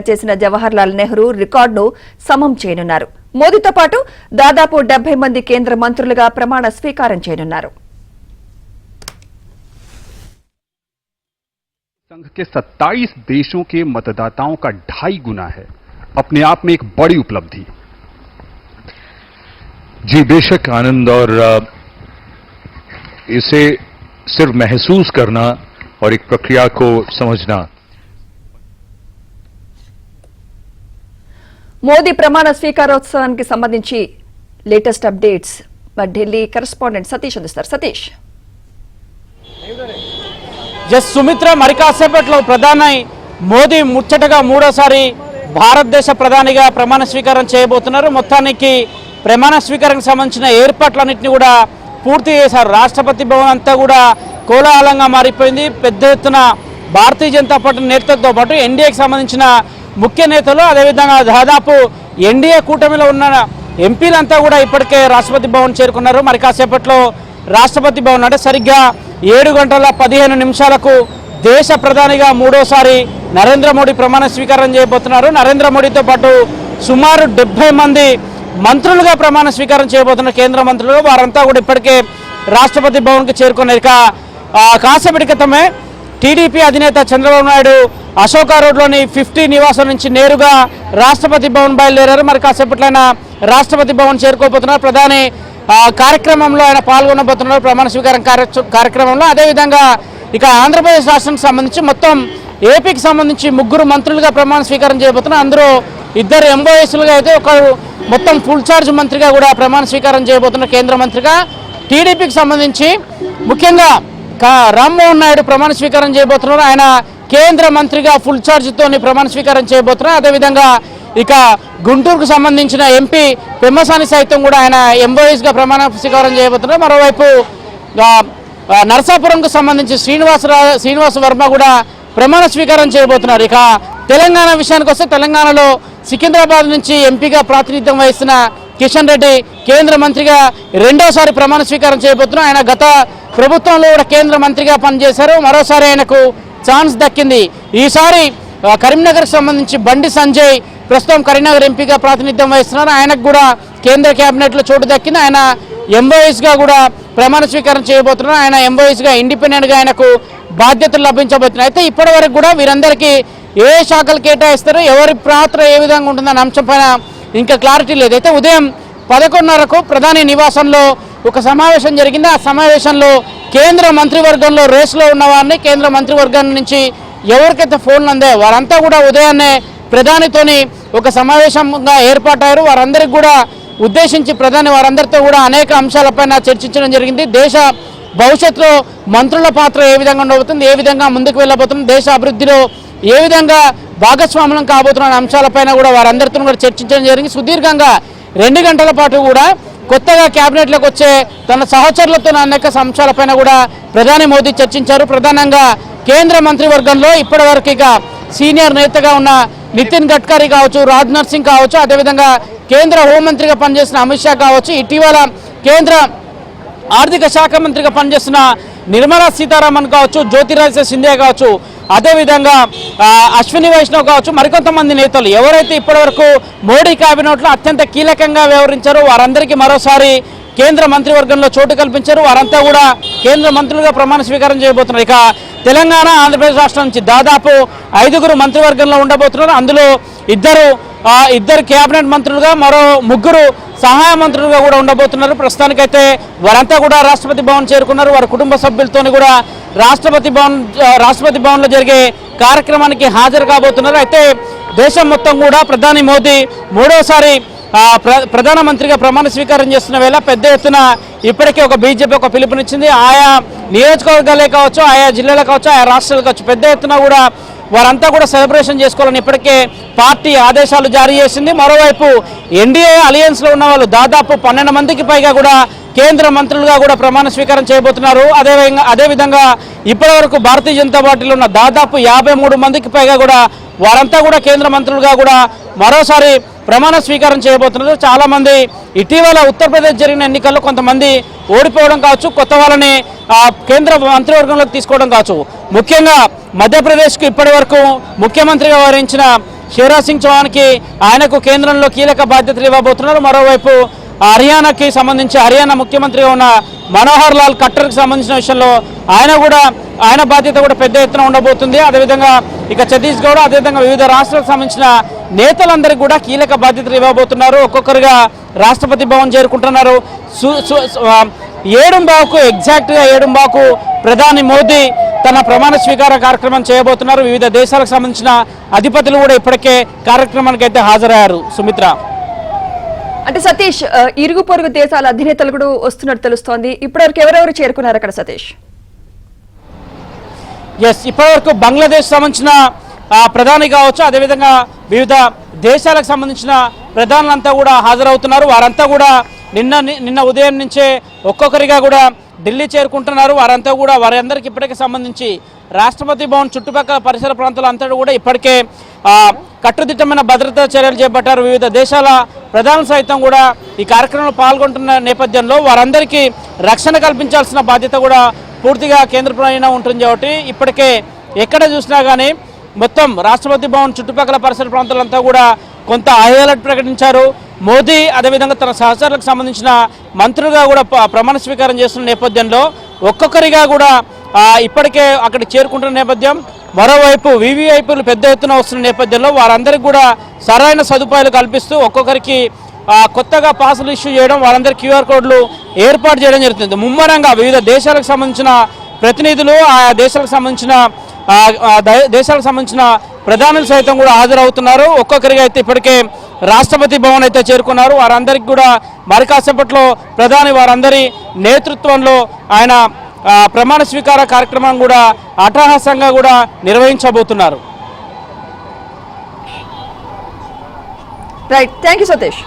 చేసిన జవహర్లాల్ నెహ్రూ రికార్డును సమం చేయనున్నారు. మోదీతో పాటు దాదాపు 70 మంది కేంద్ర మంత్రులుగా ప్రమాణ స్వీకారం చేయనున్నారు. संघ के 27 देशों के मतदाताओं का 2.5 गुना है, अपने आप में एक बड़ी उपलब्धि। जी बेशक आनंद, और इसे सिर्फ महसूस करना और एक प्रक्रिया को समझना। మోదీ ప్రమాణ స్వీకారోత్సవానికి సంబంధించి లేటెస్ట్ అప్డేట్స్ మా ఢిల్లీ కరెస్పాండెంట్ సతీష్ అందిస్తారు. సతీష్, సుమిత్ర, మరి కాసేపట్లో ప్రధాని మోదీ ముచ్చటగా మూడోసారి భారతదేశ ప్రధానిగా ప్రమాణ స్వీకారం చేయబోతున్నారు. మొత్తానికి ప్రమాణ స్వీకారానికి సంబంధించిన ఏర్పాట్లన్నింటినీ కూడా పూర్తి చేశారు. రాష్ట్రపతి భవన్ అంతా కూడా కోలాహలంగా మారిపోయింది. పెద్ద ఎత్తున భారతీయ జనతా పార్టీ నేతలతో పాటు ఎన్డీఏకి సంబంధించిన ముఖ్య నేతలు, అదేవిధంగా దాదాపు ఎన్డీఏ కూటమిలో ఉన్న ఎంపీలంతా కూడా ఇప్పటికే రాష్ట్రపతి భవన్ చేరుకున్నారు. మరి కాసేపట్లో రాష్ట్రపతి భవన్ అంటే సరిగ్గా 7:15 దేశ ప్రధానిగా మూడోసారి నరేంద్ర మోడీ ప్రమాణ స్వీకారం చేయబోతున్నారు. నరేంద్ర మోడీతో పాటు సుమారు 70 మంది మంత్రులుగా ప్రమాణ స్వీకారం చేయబోతున్న కేంద్ర మంత్రులు వారంతా కూడా ఇప్పటికే రాష్ట్రపతి భవన్కి చేరుకున్నారు. ఇక కాసేపటి క్రితమే టీడీపీ అధినేత చంద్రబాబు నాయుడు అశోకా రోడ్లోని 50 నివాసం నుంచి నేరుగా రాష్ట్రపతి భవన్ బయలుదేరారు. మరి కాసేపట్లైనా రాష్ట్రపతి భవన్ చేరుకోబోతున్నారు. ప్రధాని కార్యక్రమంలో ఆయన పాల్గొనబోతున్నారు, ప్రమాణ స్వీకారం కార్యక్రమంలో. అదేవిధంగా ఇక ఆంధ్రప్రదేశ్ రాష్ట్రానికి సంబంధించి మొత్తం ఏపీకి సంబంధించి 3 మంత్రులుగా ప్రమాణ స్వీకారం చేయబోతున్నారు. అందులో 2 ఎంఓఎస్లుగా అయితే ఒకరు మొత్తం ఫుల్ ఛార్జ్ మంత్రిగా కూడా ప్రమాణ స్వీకారం చేయబోతున్న కేంద్ర మంత్రిగా. టీడీపీకి సంబంధించి ముఖ్యంగా రామ్మోహన్ నాయుడు ప్రమాణ స్వీకారం చేయబోతున్నారు. ఆయన కేంద్ర మంత్రిగా ఫుల్ ఛార్జ్తో ప్రమాణ స్వీకారం చేయబోతున్నారు. అదేవిధంగా ఇక గుంటూరుకు సంబంధించిన ఎంపీ పెమ్మసాని సైతం కూడా ఆయన ఎంఓఎస్గా ప్రమాణ స్వీకారం చేయబోతున్నారు. మరోవైపు నరసాపురంకు సంబంధించి శ్రీనివాస వర్మ కూడా ప్రమాణ స్వీకారం చేయబోతున్నారు. ఇక తెలంగాణ విషయానికి వస్తే తెలంగాణలో సికింద్రాబాద్ నుంచి ఎంపీగా ప్రాతినిధ్యం వహిస్తున్న కిషన్ రెడ్డి కేంద్ర మంత్రిగా రెండోసారి ప్రమాణ స్వీకారం చేయబోతున్నారు. ఆయన గత ప్రభుత్వంలో కూడా కేంద్ర మంత్రిగా పనిచేశారు. మరోసారి ఆయనకు ఛాన్స్ దక్కింది. ఈసారి కరీంనగర్కి సంబంధించి బండి సంజయ్ ప్రస్తుతం కరీంనగర్ ఎంపీగా ప్రాతినిధ్యం వహిస్తున్నారు. ఆయనకు కూడా కేంద్ర కేబినెట్లో చోటు దక్కింది. ఆయన ఎంఓఎస్గా కూడా ప్రమాణ స్వీకారం చేయబోతున్నారు. ఆయన ఎంఓఎస్గా ఇండిపెండెంట్గా ఆయనకు బాధ్యతలు లభించబోతున్నాయి. అయితే ఇప్పటి వరకు కూడా వీరందరికీ ఏ శాఖలు కేటాయిస్తారు, ఎవరి పాత్ర ఏ విధంగా ఉంటుందన్న అంశం పైన ఇంకా క్లారిటీ లేదు. అయితే ఉదయం 11:30కు ప్రధాని నివాసంలో ఒక సమావేశం జరిగింది. ఆ సమావేశంలో కేంద్ర మంత్రివర్గంలో రేసులో ఉన్న వారిని, కేంద్ర మంత్రివర్గం నుంచి ఎవరికైతే ఫోన్లు అందాయో వారంతా కూడా ఉదయాన్నే ప్రధానితోని ఒక సమావేశంగా ఏర్పాటయ్యారు. వారందరికీ కూడా ఉద్దేశించి ప్రధాని వారందరితో కూడా అనేక అంశాలపైన చర్చించడం జరిగింది. దేశ భవిష్యత్తులో మంత్రుల పాత్ర ఏ విధంగా ఉండబోతుంది, ఏ విధంగా ముందుకు వెళ్ళబోతుంది, దేశ అభివృద్ధిలో ఏ విధంగా భాగస్వామ్యం కాబోతున్న అంశాలపైన కూడా వారందరితో కూడా చర్చించడం జరిగింది. సుదీర్ఘంగా 2 గంటల పాటు కూడా కొత్తగా కేబినెట్లోకి వచ్చే తన సహచరులతో అనేక అంశాలపైన కూడా ప్రధాని మోదీ చర్చించారు. ప్రధానంగా కేంద్ర మంత్రివర్గంలో ఇప్పటి వరకు ఇక సీనియర్ నేతగా ఉన్న నితిన్ గడ్కరీ కావచ్చు, రాజ్నాథ్ సింగ్ కావచ్చు, అదేవిధంగా కేంద్ర హోంమంత్రిగా పనిచేసిన అమిత్ షా కావచ్చు, ఇటీవల కేంద్ర ఆర్థిక శాఖ మంత్రిగా పనిచేస్తున్న నిర్మలా సీతారామన్ కావచ్చు, జ్యోతిరాదిత్య సింధియా కావచ్చు, అదేవిధంగా అశ్విని వైష్ణవ్ కావచ్చు, మరికొంతమంది నేతలు ఎవరైతే ఇప్పటివరకు మోడీ కేబినెట్లో అత్యంత కీలకంగా వ్యవహరించారో వారందరికీ మరోసారి కేంద్ర మంత్రివర్గంలో చోటు కల్పించారు. వారంతా కూడా కేంద్ర మంత్రులుగా ప్రమాణ స్వీకారం చేయబోతున్నారు. ఇక తెలంగాణ, ఆంధ్రప్రదేశ్ రాష్ట్రం నుంచి దాదాపు 5 మంత్రివర్గంలో ఉండబోతున్నారు. అందులో ఇద్దరు కేబినెట్ మంత్రులుగా, మరో 3 సహాయ మంత్రులుగా కూడా ఉండబోతున్నారు. ప్రస్తుతానికైతే వారంతా కూడా రాష్ట్రపతి భవన్ చేరుకున్నారు. వారి కుటుంబ సభ్యులతో కూడా రాష్ట్రపతి భవన్లో జరిగే కార్యక్రమానికి హాజరు కాబోతున్నారు. అయితే దేశం మొత్తం కూడా ప్రధాని మోదీ మూడోసారి ప్రధానమంత్రిగా ప్రమాణ స్వీకారం చేస్తున్న వేళ పెద్ద ఎత్తున ఇప్పటికే బీజేపీ ఒక పిలుపునిచ్చింది. ఆయా నియోజకవర్గాలే కావచ్చు, ఆయా జిల్లాలే కావచ్చు, ఆయా రాష్ట్రాలు కావచ్చు, పెద్ద ఎత్తున కూడా వారంతా కూడా సెలబ్రేషన్ చేసుకోవాలని ఇప్పటికే పార్టీ ఆదేశాలు జారీ చేసింది. మరోవైపు ఎన్డీఏ అలయన్స్లో ఉన్న వాళ్ళు దాదాపు 12 మందికి పైగా కూడా కేంద్ర మంత్రులుగా కూడా ప్రమాణ స్వీకారం చేయబోతున్నారు. అదేవిధంగా ఇప్పటివరకు భారతీయ జనతా పార్టీలో ఉన్న దాదాపు 53 మందికి పైగా కూడా వారంతా కూడా కేంద్ర మంత్రులుగా కూడా మరోసారి ప్రమాణ స్వీకారం చేయబోతున్నారు. చాలామంది ఇటీవల ఉత్తరప్రదేశ్ జరిగిన ఎన్నికల్లో కొంతమంది ఓడిపోవడం కావచ్చు, కొత్త వాళ్ళని కేంద్ర మంత్రివర్గంలోకి తీసుకోవడం కావచ్చు. ముఖ్యంగా మధ్యప్రదేశ్కు ఇప్పటి వరకు ముఖ్యమంత్రిగా వ్యవహరించిన శివరాజ్ సింగ్ చౌహాన్కి ఆయనకు కేంద్రంలో కీలక బాధ్యతలు ఇవ్వబోతున్నారు. మరోవైపు హర్యానాకి సంబంధించి హర్యానా ముఖ్యమంత్రిగా ఉన్న మనోహర్ లాల్ ఖట్టర్కి సంబంధించిన విషయంలో ఆయన బాధ్యత కూడా పెద్ద ఎత్తున ఉండబోతుంది. అదేవిధంగా ఇక ఛత్తీస్గఢ్ అదేవిధంగా వివిధ రాష్ట్రాలకు సంబంధించిన నేతలందరికీ కూడా కీలక బాధ్యతలు ఇవ్వబోతున్నారు. ఒక్కొక్కరుగా రాష్ట్రపతి భవన్ చేరుకుంటున్నారు. 7:15 ఎగ్జాక్ట్గా 7:15 ప్రధాని మోదీ తన ప్రమాణ స్వీకార కార్యక్రమం చేయబోతున్నారు. వివిధ దేశాలకు సంబంధించిన అధిపతులు కూడా ఇప్పటికే కార్యక్రమానికి అయితే హాజరయ్యారు. సుమిత్ర, అంటే సతీష్, ఇరుగు పొరుగు దేశాల అధినేతలు కూడా వస్తున్నట్టు తెలుస్తోంది. ఇప్పటివరకు ఎవరెవరు చేరుకున్నారు అక్కడ సతీష్? ఇప్పటివరకు బంగ్లాదేశ్ సంబంధించిన ప్రధాని కావచ్చు, అదేవిధంగా వివిధ దేశాలకు సంబంధించిన ప్రధానులంతా కూడా హాజరవుతున్నారు. వారంతా కూడా నిన్న ఉదయం నుంచే ఒక్కొక్కరిగా కూడా ఢిల్లీ చేరుకుంటున్నారు. వారంతా కూడా వారందరికీ ఇప్పటికే సంబంధించి రాష్ట్రపతి భవన్ చుట్టుపక్కల పరిసర ప్రాంతాలంతా కూడా ఇప్పటికే కట్టుదిట్టమైన భద్రతా చర్యలు చేపట్టారు. వివిధ దేశాల ప్రధానులు సైతం కూడా ఈ కార్యక్రమంలో పాల్గొంటున్న నేపథ్యంలో వారందరికీ రక్షణ కల్పించాల్సిన బాధ్యత కూడా పూర్తిగా కేంద్ర ప్రభుత్వం ఉంటుంది. కాబట్టి ఇప్పటికే ఎక్కడ చూసినా కానీ మొత్తం రాష్ట్రపతి భవన్ చుట్టుపక్కల పరిసర ప్రాంతాలంతా కూడా కొంత హై అలర్ట్ ప్రకటించారు. మోదీ అదేవిధంగా తన సహచరులకు సంబంధించిన మంత్రులుగా కూడా ప్రమాణ స్వీకారం చేస్తున్న నేపథ్యంలో ఒక్కొక్కరిగా కూడా ఇప్పటికే అక్కడ చేరుకుంటున్న నేపథ్యం. మరోవైపు వీవీఐపీలు పెద్ద ఎత్తున వస్తున్న నేపథ్యంలో వారందరికీ కూడా సరైన సదుపాయాలు కల్పిస్తూ ఒక్కొక్కరికి కొత్తగా పాసులు ఇష్యూ చేయడం, వారందరికీ QR కోడ్లు ఏర్పాటు చేయడం జరుగుతుంది. ముమ్మరంగా వివిధ దేశాలకు సంబంధించిన ప్రతినిధులు, ఆయా దేశాలకు సంబంధించిన ప్రధానులు సైతం కూడా హాజరవుతున్నారు. ఒక్కొక్కరిగా అయితే ఇప్పటికే రాష్ట్రపతి భవన్ అయితే చేరుకున్నారు. వారందరికీ కూడా మరి కాసేపట్లో ప్రధాని వారందరి నేతృత్వంలో ఆయన ప్రమాణ స్వీకార కార్యక్రమం కూడా అట్టహాసంగా కూడా నిర్వహించబోతున్నారు. Right, thank you Satish.